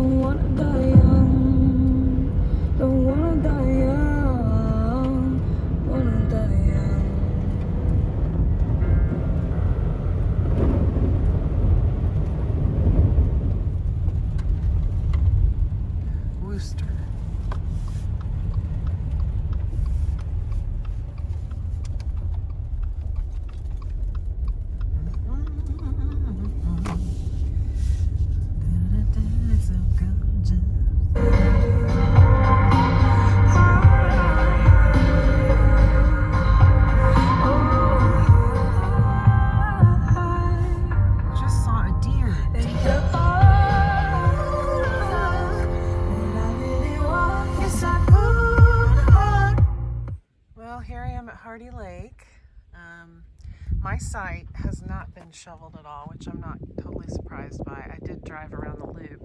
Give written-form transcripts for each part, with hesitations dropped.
Don't wanna die young. Don't wanna die young. Wanna die young. Worcester. Just saw a deer. Well, here I am at Hardy Lake. My site has not been shoveled at all, which I'm not totally surprised by. I did drive around the loop,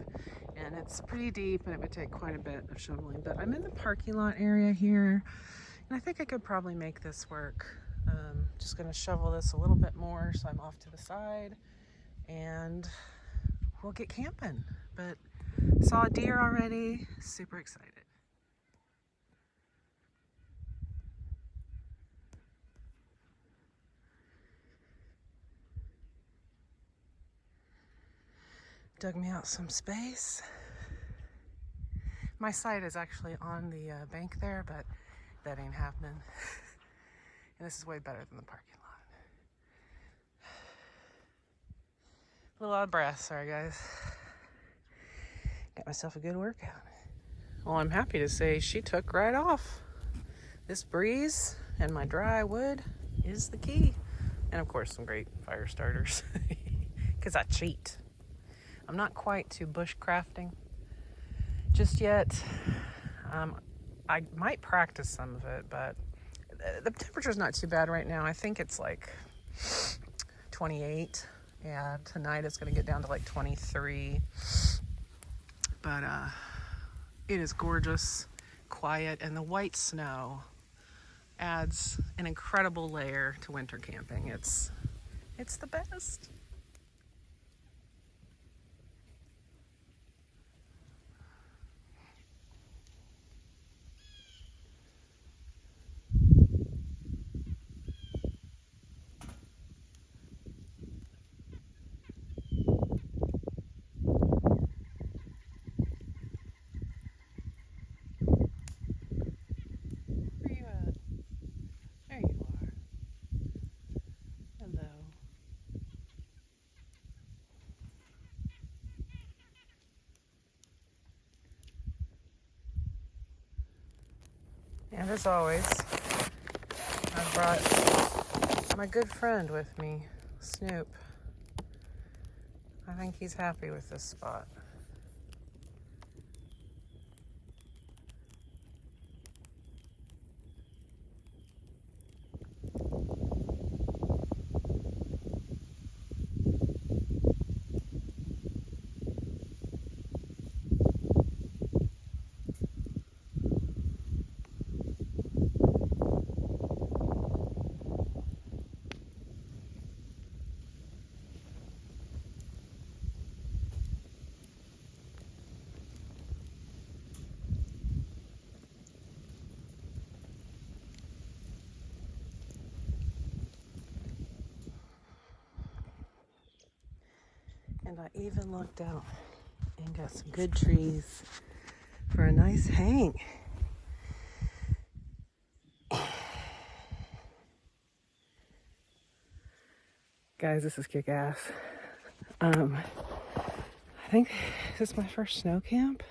and it's pretty deep, and it would take quite a bit of shoveling. But I'm in the parking lot area here, and I think I could probably make this work. Just going to shovel this a little bit more, so I'm off to the side, and we'll get camping. But saw a deer already, super excited. Dug me out some space. My site is actually on the bank there, but that ain't happening. And this is way better than the parking lot. A little out of breath, sorry guys. Got myself a good workout. Well, I'm happy to say she took right off. This breeze and my dry wood is the key. And of course some great fire starters, because I cheat. I'm not quite to bushcrafting just yet. I might practice some of it, but the temperature's not too bad right now. I think it's like 28. Yeah, tonight it's going to get down to like 23. But it is gorgeous, quiet, and the white snow adds an incredible layer to winter camping. It's the best. And as always, I brought my good friend with me, Snoop. I think he's happy with this spot. And I even looked out and got some good trees for a nice hang. Guys, this is kick-ass. I think this is my first snow camp.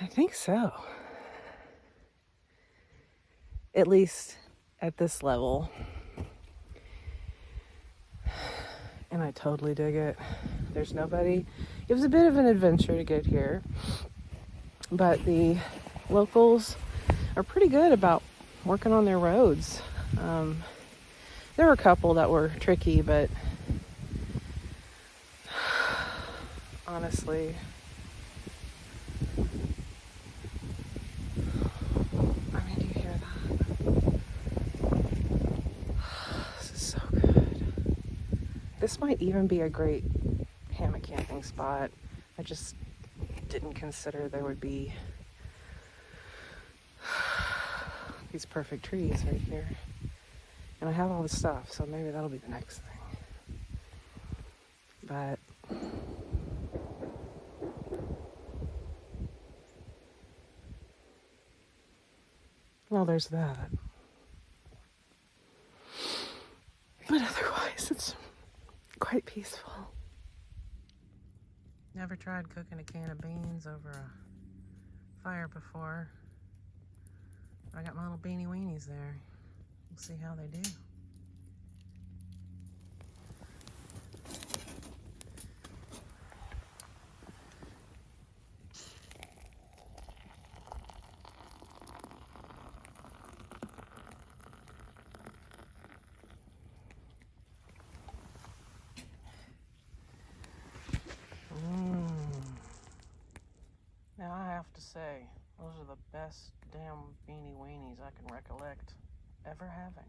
I think so. At least at this level. And I totally dig it. There's nobody. It was a bit of an adventure to get here, but the locals are pretty good about working on their roads. There were a couple that were tricky, but honestly, I mean, do you hear that? This is so good. This might even be a great hammock camping spot. I just didn't consider there would be these perfect trees right here. And I have all the stuff, so maybe that'll be the next thing. But well, there's that. But otherwise, it's quite peaceful. Never tried cooking a can of beans over a fire before. I got my little beanie weenies there. We'll see how they do. Now I have to say, those are the best damn beanie weenies I can recollect ever having.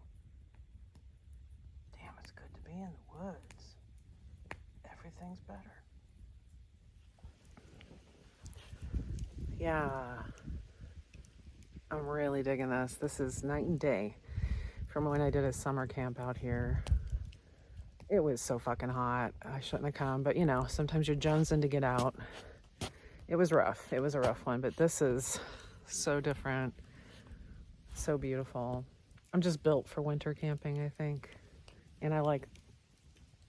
Damn, it's good to be in the woods. Everything's better. Yeah, I'm really digging this. This is night and day from when I did a summer camp out here. It was so fucking hot. I shouldn't have come, but you know, sometimes you're jonesing to get out. It was rough. It was a rough one, but this is so different. So beautiful. I'm just built for winter camping, I think. And I like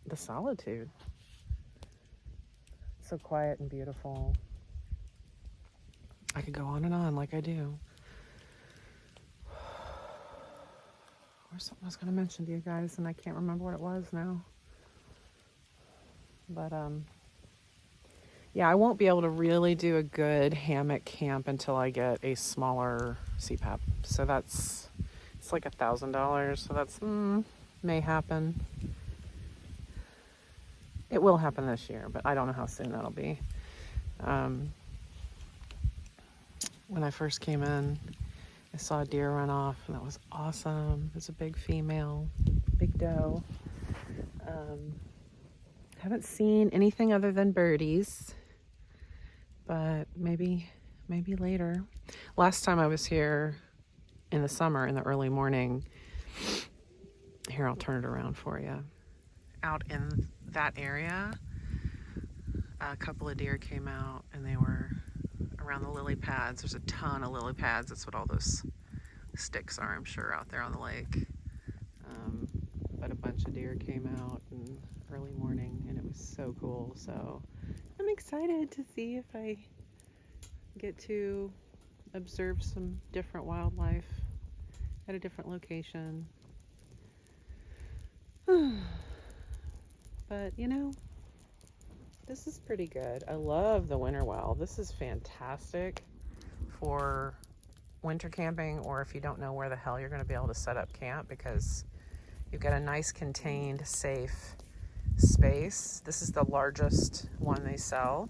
the solitude. So quiet and beautiful. I could go on and on like I do. Or something I was going to mention to you guys, and I can't remember what it was now. But, yeah, I won't be able to really do a good hammock camp until I get a smaller CPAP. So it's like $1,000. So that's, may happen. It will happen this year, but I don't know how soon that'll be. When I first came in, I saw a deer run off, and that was awesome. It was a big female, big doe. Haven't seen anything other than birdies, but maybe later. Last time I was here in the summer, in the early morning, here, I'll turn it around for you. Out in that area, a couple of deer came out, and they were around the lily pads. There's a ton of lily pads. That's what all those sticks are, I'm sure, out there on the lake. But a bunch of deer came out in early morning, and it was so cool. So I'm excited to see if I get to observe some different wildlife at a different location. But you know, this is pretty good. I love the Winnerwell. This is fantastic for winter camping, or if you don't know where the hell you're going to be able to set up camp, because you've got a nice contained, safe space. This is the largest one they sell.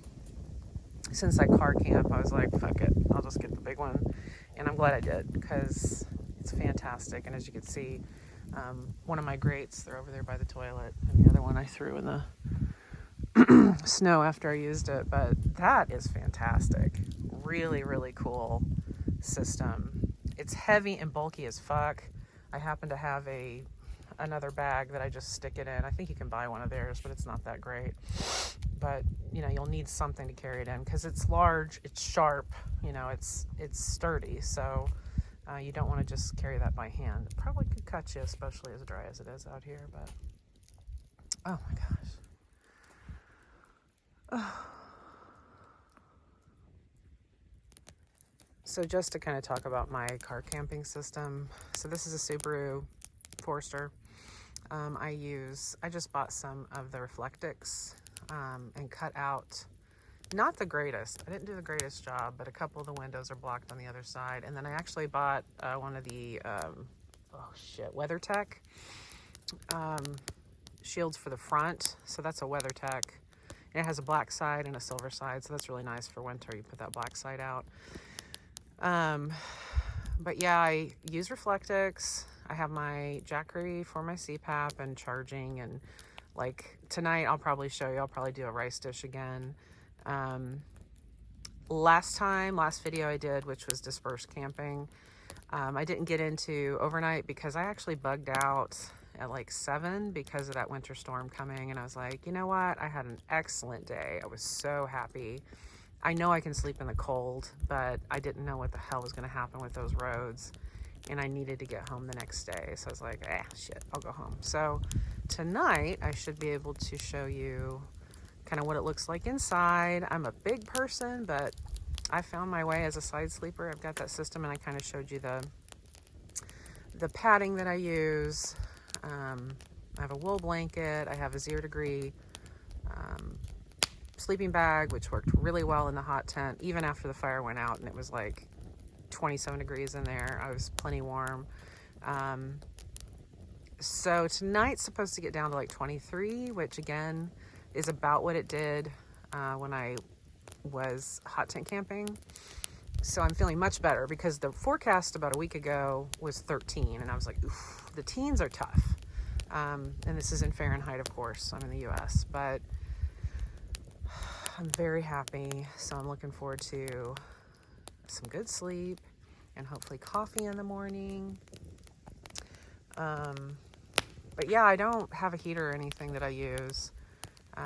Since I car camp, I was like, fuck it, I'll just get the big one. And I'm glad I did, because it's fantastic. And as you can see, one of my grates, they're over there by the toilet, and the other one I threw in the snow after I used it. But that is fantastic. Really, really cool system. It's heavy and bulky as fuck. I happen to have another bag that I just stick it in. I think you can buy one of theirs, but it's not that great. But you know, you'll need something to carry it in, because it's large, it's sharp, you know, it's sturdy. So you don't want to just carry that by hand. It probably could cut you, especially as dry as it is out here. But oh my gosh. Oh. So just to kind of talk about my car camping system. So this is a Subaru Forester. I just bought some of the Reflectix and cut out, not the greatest, I didn't do the greatest job, but a couple of the windows are blocked on the other side. And then I actually bought one of the, WeatherTech shields for the front. So that's a WeatherTech. And it has a black side and a silver side, so that's really nice for winter. You put that black side out. But yeah, I use Reflectix. I have my Jackery for my CPAP and charging, and like tonight I'll probably show you, I'll probably do a rice dish again. Last video I did, which was dispersed camping, I didn't get into overnight because I actually bugged out at like 7 because of that winter storm coming. And I was like, you know what? I had an excellent day. I was so happy. I know I can sleep in the cold, but I didn't know what the hell was going to happen with those roads. And I needed to get home the next day. So I was like, shit, I'll go home. So tonight I should be able to show you kind of what it looks like inside. I'm a big person, but I found my way as a side sleeper. I've got that system, and I kind of showed you the padding that I use. I have a wool blanket. I have a 0 degree sleeping bag, which worked really well in the hot tent, even after the fire went out and it was like 27 degrees in there. I was plenty warm. So tonight's supposed to get down to like 23, which again is about what it did when I was hot tent camping. So I'm feeling much better because the forecast about a week ago was 13, and I was like, oof, the teens are tough. And this is in Fahrenheit, of course. I'm in the US, but I'm very happy. So I'm looking forward to some good sleep and hopefully coffee in the morning. But yeah, I don't have a heater or anything that I use.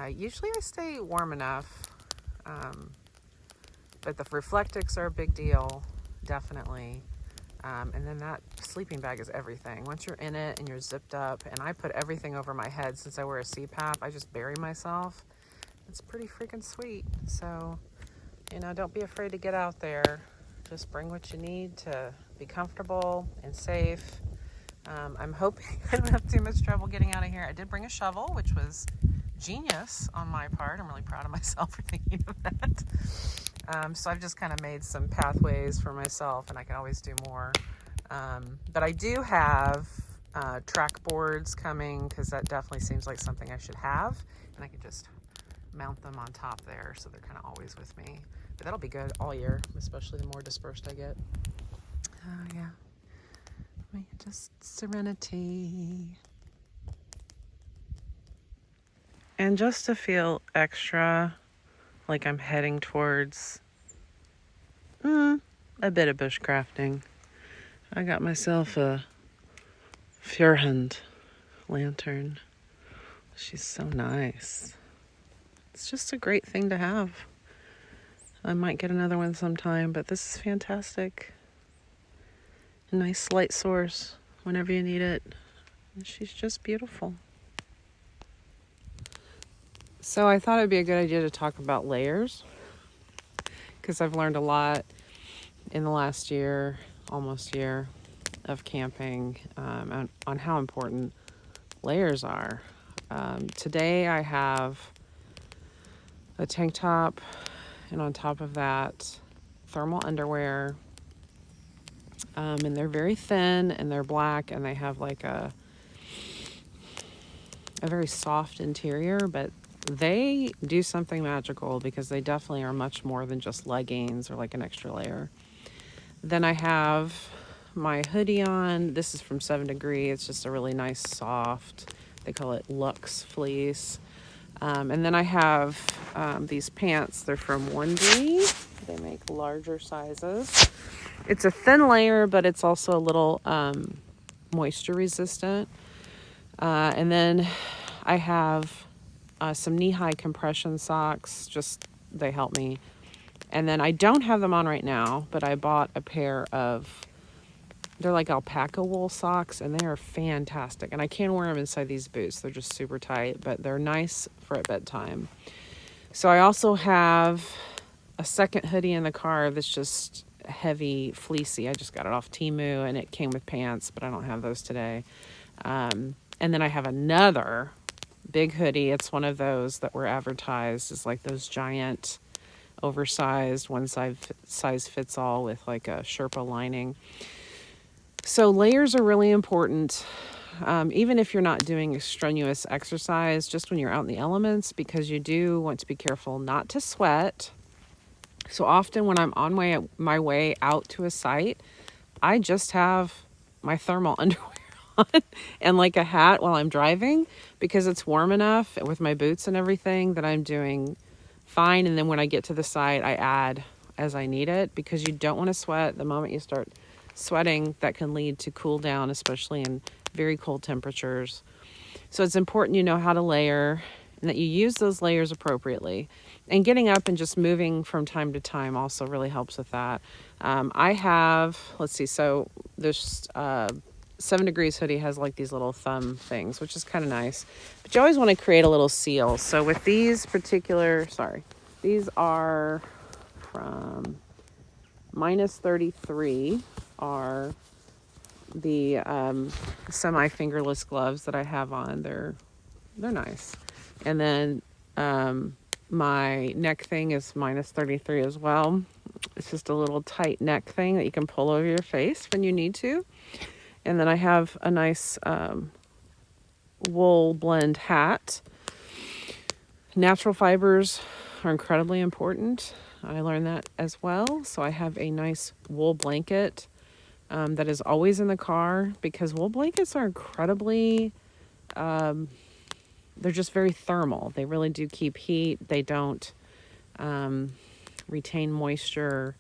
Usually I stay warm enough. But the reflectics are a big deal, definitely. And then that sleeping bag is everything. Once you're in it and you're zipped up, and I put everything over my head since I wear a CPAP, I just bury myself. It's pretty freaking sweet. So, don't be afraid to get out there. Just bring what you need to be comfortable and safe. I'm hoping I don't have too much trouble getting out of here. I did bring a shovel, which was genius on my part. I'm really proud of myself for thinking of that. So I've just kind of made some pathways for myself, and I can always do more. But I do have track boards coming, because that definitely seems like something I should have, and I can just mount them on top there, so they're kind of always with me. But that'll be good all year, especially the more dispersed I get. Yeah. Just serenity. And just to feel extra like I'm heading towards a bit of bushcrafting, I got myself a Fjordhund lantern. She's so nice. It's just a great thing to have. I might get another one sometime, but this is fantastic. A nice light source whenever you need it. And she's just beautiful. So I thought it'd be a good idea to talk about layers, because I've learned a lot in the last year, almost year, of camping on how important layers are. Today I have a tank top, and on top of that, thermal underwear. And they're very thin, and they're black, and they have like a very soft interior, but they do something magical, because they definitely are much more than just leggings or like an extra layer. Then I have my hoodie on. This is from 7 Degree. It's just a really nice soft, they call it Luxe fleece. And then I have these pants. They're from Winnerwell. They make larger sizes. It's a thin layer, but it's also a little moisture resistant. And then I have some knee-high compression socks. Just, they help me. And then I don't have them on right now, but I bought a pair of, they're like alpaca wool socks, and they are fantastic. And I can wear them inside these boots. They're just super tight, but they're nice for at bedtime. So I also have a second hoodie in the car that's just heavy, fleecy. I just got it off Temu, and it came with pants, but I don't have those today. And then I have another big hoodie. It's one of those that were advertised as like those giant, oversized, one size fits all with like a Sherpa lining. So layers are really important, even if you're not doing a strenuous exercise, just when you're out in the elements, because you do want to be careful not to sweat. So often when I'm on my way out to a site, I just have my thermal underwear on and like a hat while I'm driving, because it's warm enough with my boots and everything that I'm doing fine. And then when I get to the side, I add as I need it, because you don't want to sweat. The moment you start sweating, that can lead to cool down, especially in very cold temperatures. So it's important you know how to layer and that you use those layers appropriately. And getting up and just moving from time to time also really helps with that. I have, let's see, so this 7 Degrees hoodie has like these little thumb things, which is kind of nice. But you always want to create a little seal. So with these particular, these are from -33 are the semi-fingerless gloves that I have on. They're nice. And then my neck thing is -33 as well. It's just a little tight neck thing that you can pull over your face when you need to. And then I have a nice wool blend hat. Natural fibers are incredibly important. I learned that as well. So I have a nice wool blanket that is always in the car, because wool blankets are incredibly, they're just very thermal. They really do keep heat. They don't retain moisture.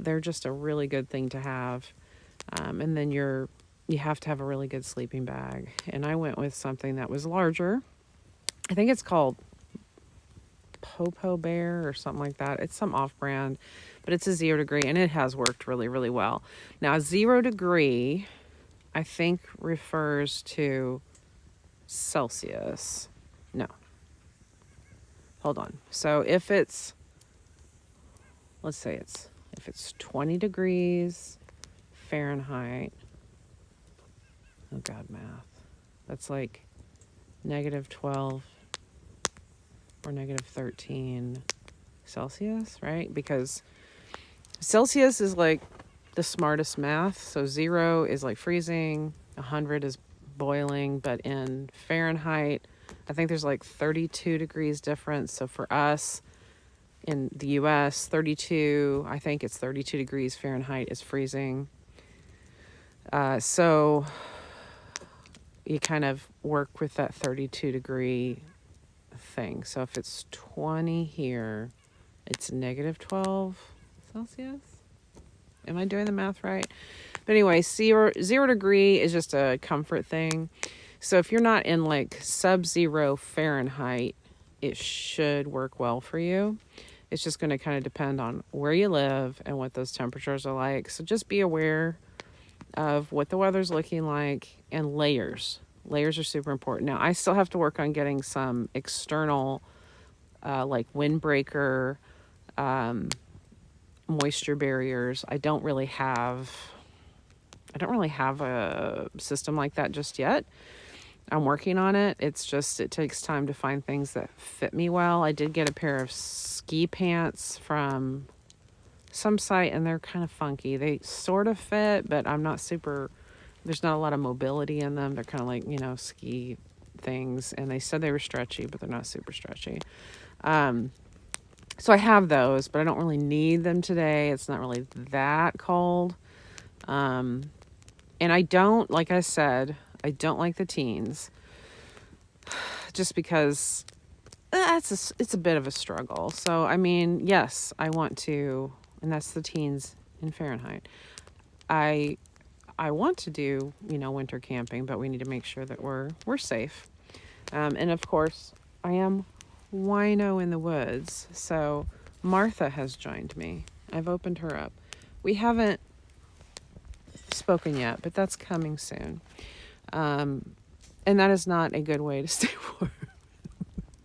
They're just a really good thing to have. And then you have to have a really good sleeping bag. And I went with something that was larger. I think it's called Popo Bear or something like that. It's some off-brand, but it's a 0 degree, and it has worked really, really well. Now, 0 degree, I think, refers to Celsius. No. Hold on. So if it's, let's say if it's 20 degrees Fahrenheit, oh God, math. That's like -12 or -13 Celsius, right? Because Celsius is like the smartest math. So 0 is like freezing, 100 is boiling, but in Fahrenheit, I think there's like 32 degrees difference. So for us in the US, 32, I think it's 32 degrees Fahrenheit is freezing. So you kind of work with that 32 degree thing. So if it's 20 here, it's -12 Celsius. Am I doing the math right? But anyway, 0 degree is just a comfort thing. So if you're not in like sub-zero Fahrenheit, it should work well for you. It's just going to kind of depend on where you live and what those temperatures are like. So just be aware of what the weather's looking like, and layers. Layers are super important. Now, I still have to work on getting some external like windbreaker, moisture barriers. I don't really have a system like that just yet. I'm working on it. It takes time to find things that fit me well. I did get a pair of ski pants from some site, and they're kind of funky. They sort of fit, but there's not a lot of mobility in them. They're kind of like, ski things. And they said they were stretchy, but they're not super stretchy. So I have those, but I don't really need them today. It's not really that cold. And I don't, like I said, I don't like the teens, just because it's a bit of a struggle. So, I mean, yes, I want to, and that's the teens in Fahrenheit. I want to do, winter camping, but we need to make sure that we're safe. And of course, I am wino in the woods. So Martha has joined me. I've opened her up. We haven't spoken yet, but that's coming soon. And that is not a good way to stay warm.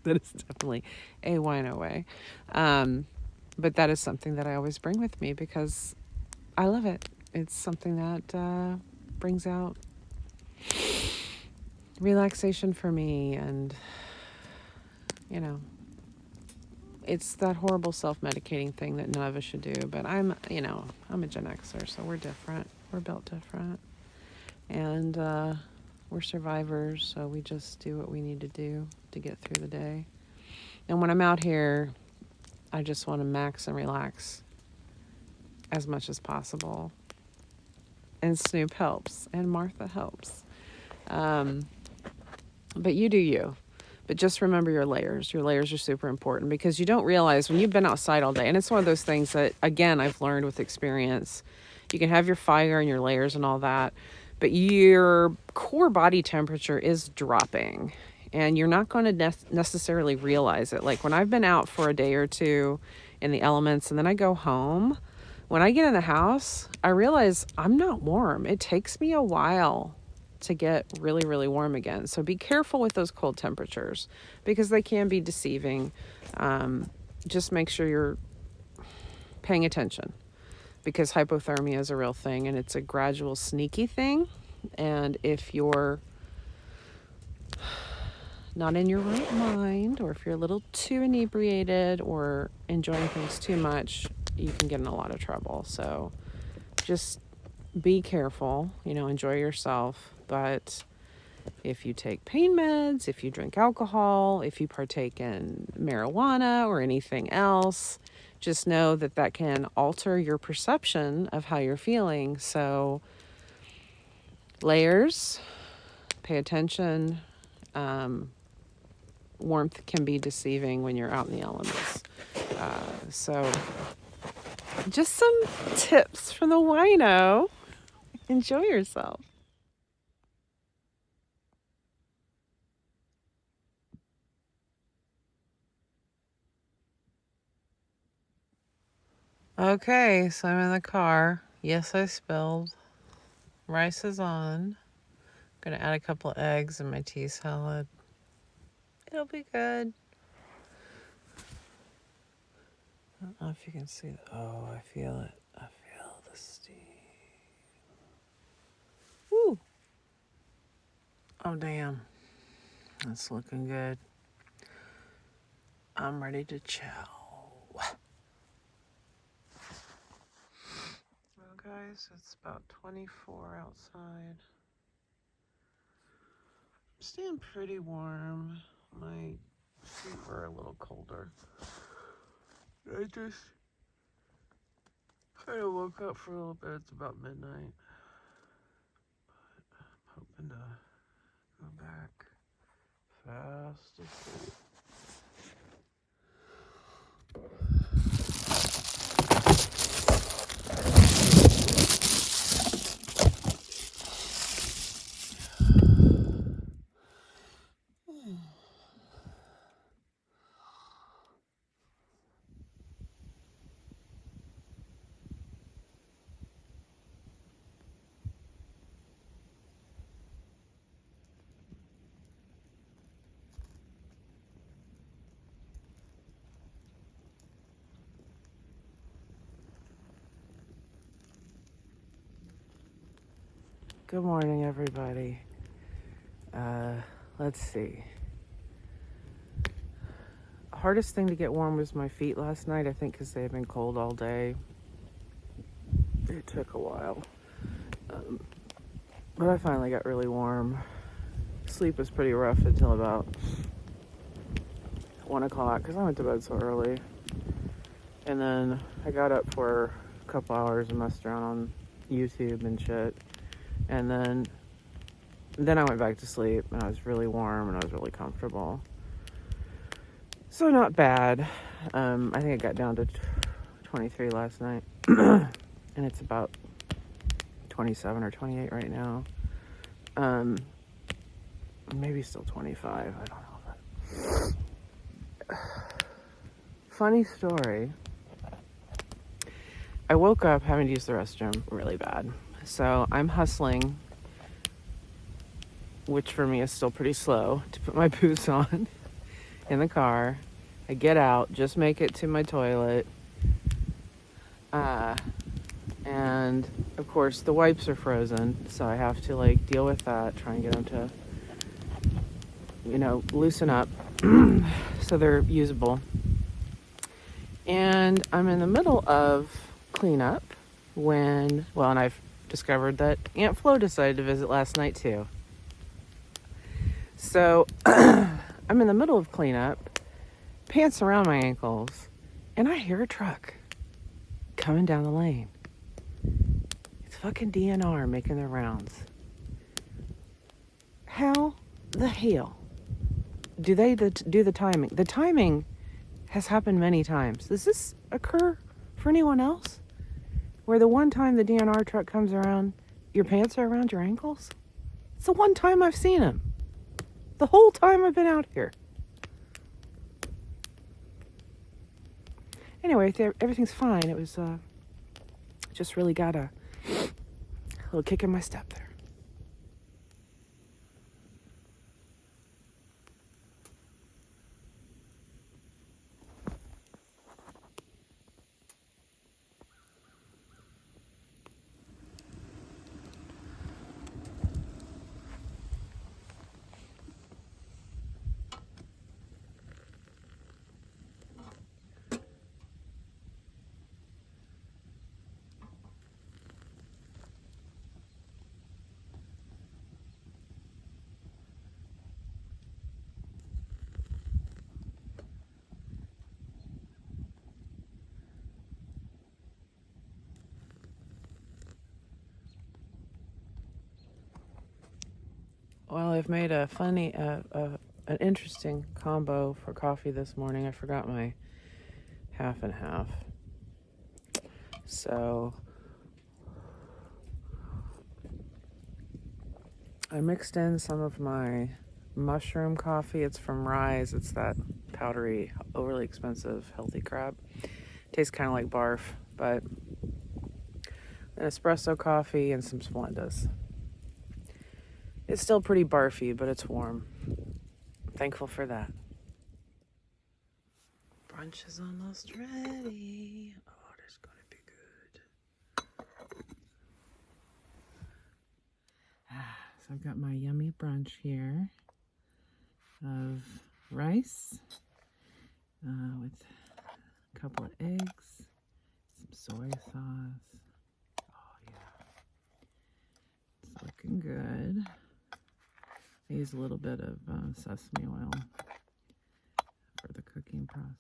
That is definitely a wino way. But that is something that I always bring with me because I love it. It's something that brings out relaxation for me, and it's that horrible self-medicating thing that none of us should do. But I'm a Gen Xer, so we're different. We're built different, and we're survivors. So we just do what we need to do to get through the day. And when I'm out here, I just want to max and relax as much as possible. And Snoop helps, and Martha helps. But you do you. But just remember your layers. Your layers are super important because you don't realize when you've been outside all day, and it's one of those things that, again, I've learned with experience. You can have your fire and your layers and all that, but your core body temperature is dropping, and you're not going to necessarily realize it. Like when I've been out for a day or two in the elements and then I go home, when I get in the house, I realize I'm not warm. It takes me a while to get really, really warm again. So be careful with those cold temperatures because they can be deceiving. Just make sure you're paying attention because hypothermia is a real thing and it's a gradual, sneaky thing. And if you're not in your right mind, or if you're a little too inebriated or enjoying things too much, you can get in a lot of trouble. So just be careful, enjoy yourself. But if you take pain meds, if you drink alcohol, if you partake in marijuana or anything else, just know that that can alter your perception of how you're feeling. So layers, pay attention. Warmth can be deceiving when you're out in the elements. So just some tips from the wino. Enjoy yourself. Okay, so I'm in the car. Yes, I spilled. Rice is on. Gonna add a couple eggs in my tea salad. It'll be good. I don't know if you can see it. Oh, I feel it. I feel the steam. Woo! Oh, damn. That's looking good. I'm ready to chow. Well, guys, it's about 24 outside. I'm staying pretty warm. My feet were a little colder. I just kind of woke up for a little bit. It's about midnight. But I'm hoping to go back fast asleep. Good morning, everybody. Let's see. Hardest thing to get warm was my feet last night, I think because they've been cold all day. It took a while. But I finally got really warm. Sleep was pretty rough until about 1 o'clock because I went to bed so early. And then I got up for a couple hours and messed around on YouTube and shit. And then I went back to sleep and I was really warm and I was really comfortable. So not bad. I think I got down to 23 last night. And it's about 27 or 28 right now. Maybe still 25. I don't know. But funny story. I woke up having to use the restroom really bad. So I'm hustling, which for me is still pretty slow, to put my boots on in the car. I get out, just make it to my toilet. And of course the wipes are frozen, so I have to deal with that, try and get them to, loosen up so they're usable. And I'm in the middle of cleanup and I've discovered that Aunt Flo decided to visit last night too. So I'm in the middle of cleanup, pants around my ankles, and I hear a truck coming down the lane. It's fucking DNR making their rounds. How the hell do they do the timing? The timing has happened many times. Does this occur for anyone else? Where the one time the DNR truck comes around, your pants are around your ankles? It's the one time I've seen him. The whole time I've been out here. Anyway, everything's fine. It was just really got a little kick in my step there. Well, I've made a funny, an interesting combo for coffee this morning. I forgot my half and half. So I mixed in some of my mushroom coffee. It's from Rise. It's that powdery, overly expensive, healthy crap. Tastes kind of like barf, but an espresso coffee and some Splendas. It's still pretty barfy, but it's warm. Thankful for that. Brunch is almost ready. Oh, this is gonna be good. So I've got my yummy brunch here of rice with a couple of eggs, some soy sauce. Oh yeah, it's looking good. I use a little bit of sesame oil for the cooking process.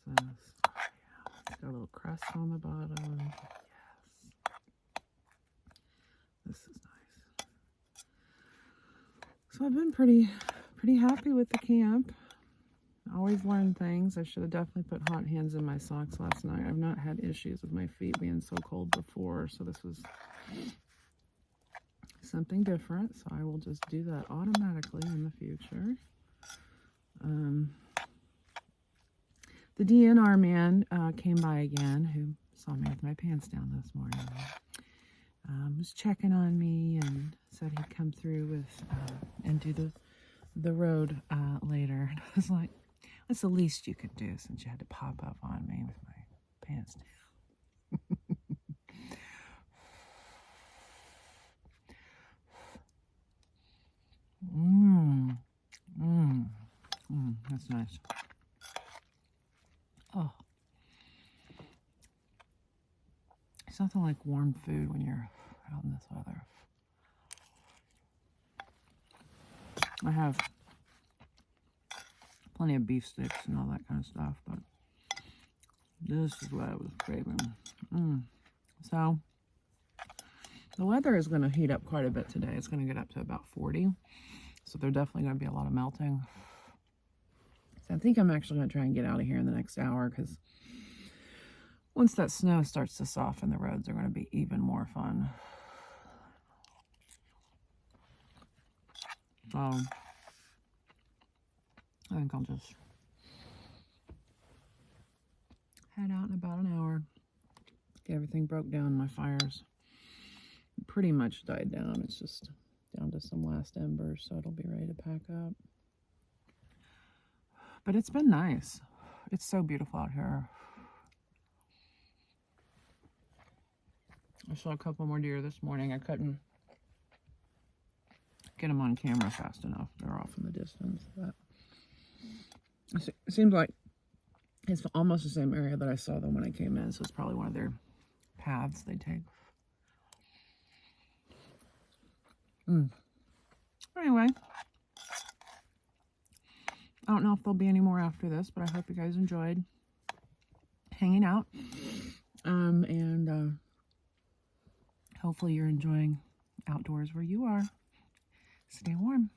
Oh, yeah. It's got a little crust on the bottom. Yes. This is nice. So I've been pretty happy with the camp. I always learn things. I should have definitely put hot hands in my socks last night. I've not had issues with my feet being so cold before, so this was something different, so I will just do that automatically in the future. The DNR man came by again, who saw me with my pants down this morning. Was checking on me and said he'd come through with and do the road later. And I was like, what's the least you could do since you had to pop up on me with my pants down? That's nice. Oh. It's nothing like warm food when you're out in this weather. I have plenty of beef sticks and all that kind of stuff, but this is what I was craving. So, the weather is going to heat up quite a bit today. It's going to get up to about 40. So there's definitely going to be a lot of melting. So I think I'm actually going to try and get out of here in the next hour, because once that snow starts to soften, the roads are going to be even more fun. So I think I'll just head out in about an hour. Get everything broke down. My fire's pretty much died down. It's just down to some last embers, so it'll be ready to pack up. But it's been nice. It's so beautiful out here. I saw a couple more deer this morning. I couldn't get them on camera fast enough. They're off in the distance. But it seems like it's almost the same area that I saw them when I came in, so it's probably one of their paths they take. Anyway, I don't know if there'll be any more after this, but I hope you guys enjoyed hanging out. And hopefully you're enjoying outdoors where you are. Stay warm.